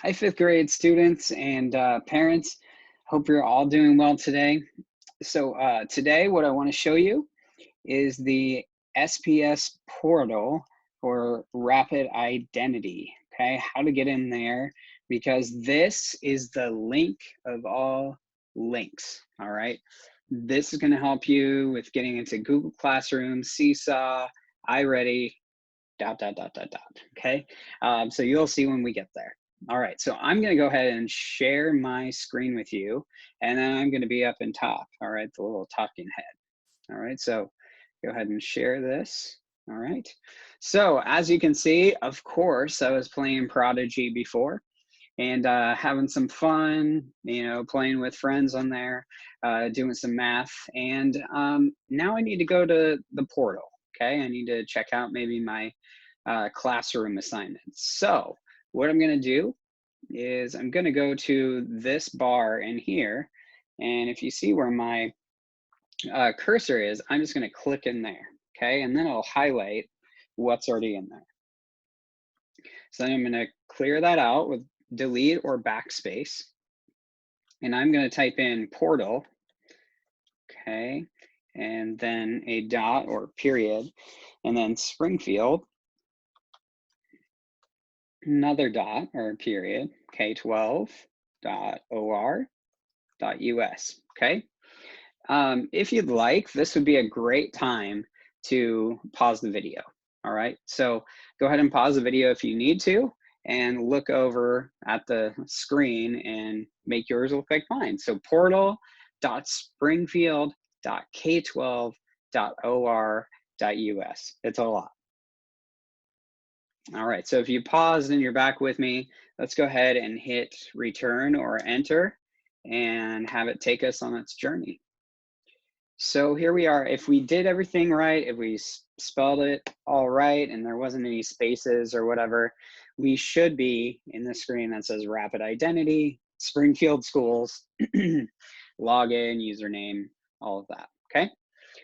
Hi, fifth grade students and parents. Hope you're all doing well today. So today what I want to show you is the SPS portal for rapid identity, okay? How to get in there, because this is the link of all links, all right? This is gonna help you with getting into Google Classroom, Seesaw, iReady, ... okay? So you'll see when we get there. All right, so I'm gonna go ahead and share my screen with you, and then I'm gonna be up in top, all right, the little talking head. All right, so go ahead and share this. All right, so as you can see, of course, I was playing Prodigy before and having some fun, you know, playing with friends on there, doing some math. And now I need to go to the portal, okay? I need to check out maybe my classroom assignments. So what I'm gonna do is I'm gonna go to this bar in here, and if you see where my cursor is, I'm just gonna click in there, okay? And then it'll highlight what's already in there. So then I'm gonna clear that out with delete or backspace, and I'm gonna type in portal, okay? And then a dot or period, and then Springfield, another dot or period, k12.or.us, okay? If you'd like, this would be a great time to pause the video, all right? So go ahead and pause the video if you need to, and look over at the screen and make yours look like mine. So portal.springfield.k12.or.us. It's a lot. All right, so if you paused and you're back with me, let's go ahead and hit return or enter and have it take us on its journey. So here we are. If we did everything right, if we spelled it all right and there wasn't any spaces or whatever, we should be in the screen that says Rapid Identity, Springfield Schools, login, username, all of that, okay?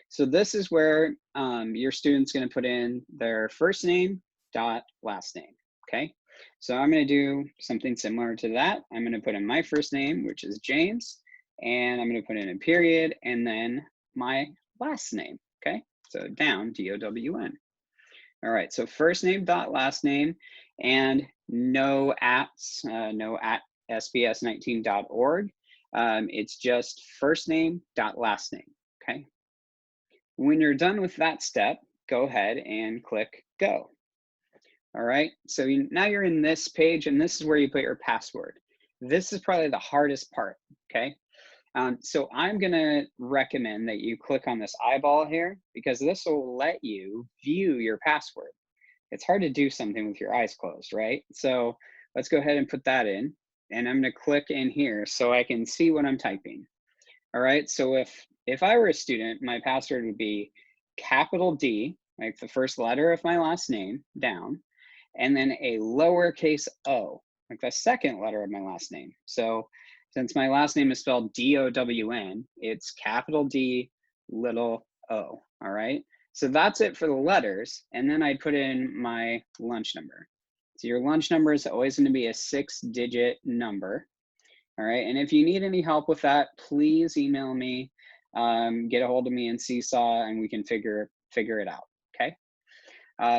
So this is where your student's gonna put in their first name dot last name, okay? So I'm gonna do something similar to that. I'm gonna put in my first name, which is James, and I'm gonna put in a period and then my last name, okay? So down, D-O-W-N. All right, so first name dot last name, and no ats, no at sps19.org. It's just first name dot last name, okay? When you're done with that step, go ahead and click go. All right, so now you're in this page, and this is where you put your password. This is probably the hardest part, okay? So I'm gonna recommend that you click on this eyeball here, because this will let you view your password. It's hard to do something with your eyes closed, right? So let's go ahead and put that in, and I'm gonna click in here so I can see what I'm typing. All right, so if I were a student, my password would be capital D, like the first letter of my last name, down, and then a lowercase o, like the second letter of my last name. So since my last name is spelled D-O-W-N, it's capital D, little o, all right? So that's it for the letters, and then I put in my lunch number. So your lunch number is always gonna be a 6-digit number, all right? And if you need any help with that, please email me, get a hold of me in Seesaw, and we can figure it out, okay?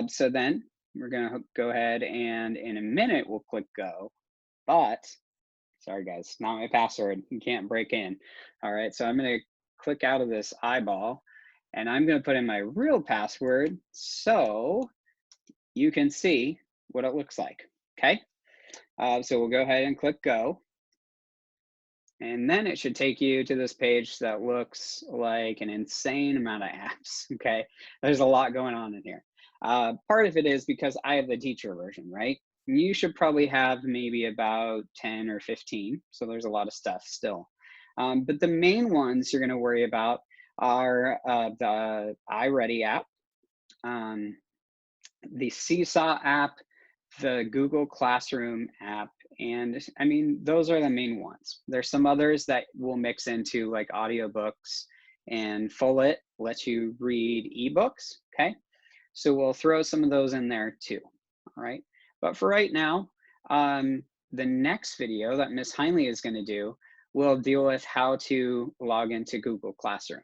So then we're gonna go ahead and in a minute, we'll click go, but sorry guys, not my password, you can't break in. All right, so I'm gonna click out of this eyeball, and I'm gonna put in my real password so you can see what it looks like, okay? So we'll go ahead and click go. And then it should take you to this page that looks like an insane amount of apps, okay? There's a lot going on in here. Part of it is because I have the teacher version, right? You should probably have maybe about 10 or 15, so there's a lot of stuff still. But the main ones you're gonna worry about are the iReady app, the Seesaw app, the Google Classroom app, and I mean, those are the main ones. There's some others that will mix into like audiobooks, and Fullet lets you read ebooks, okay? So we'll throw some of those in there too, all right? But for right now, the next video that Miss Heinley is going to do will deal with how to log into Google Classroom.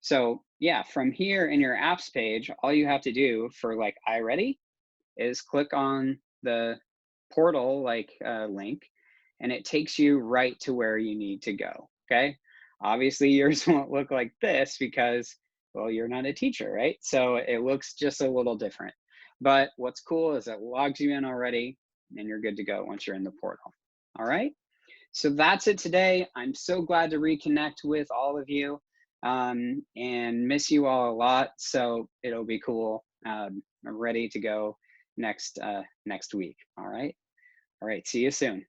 So yeah, from here in your apps page, all you have to do for like iReady is click on the portal link, and it takes you right to where you need to go. Okay. Obviously yours won't look like this because, well, you're not a teacher, right? So it looks just a little different. But what's cool is it logs you in already and you're good to go once you're in the portal. All right. So that's it today. I'm so glad to reconnect with all of you, and miss you all a lot. So it'll be cool. I'm ready to go next week. All right. All right. See you soon.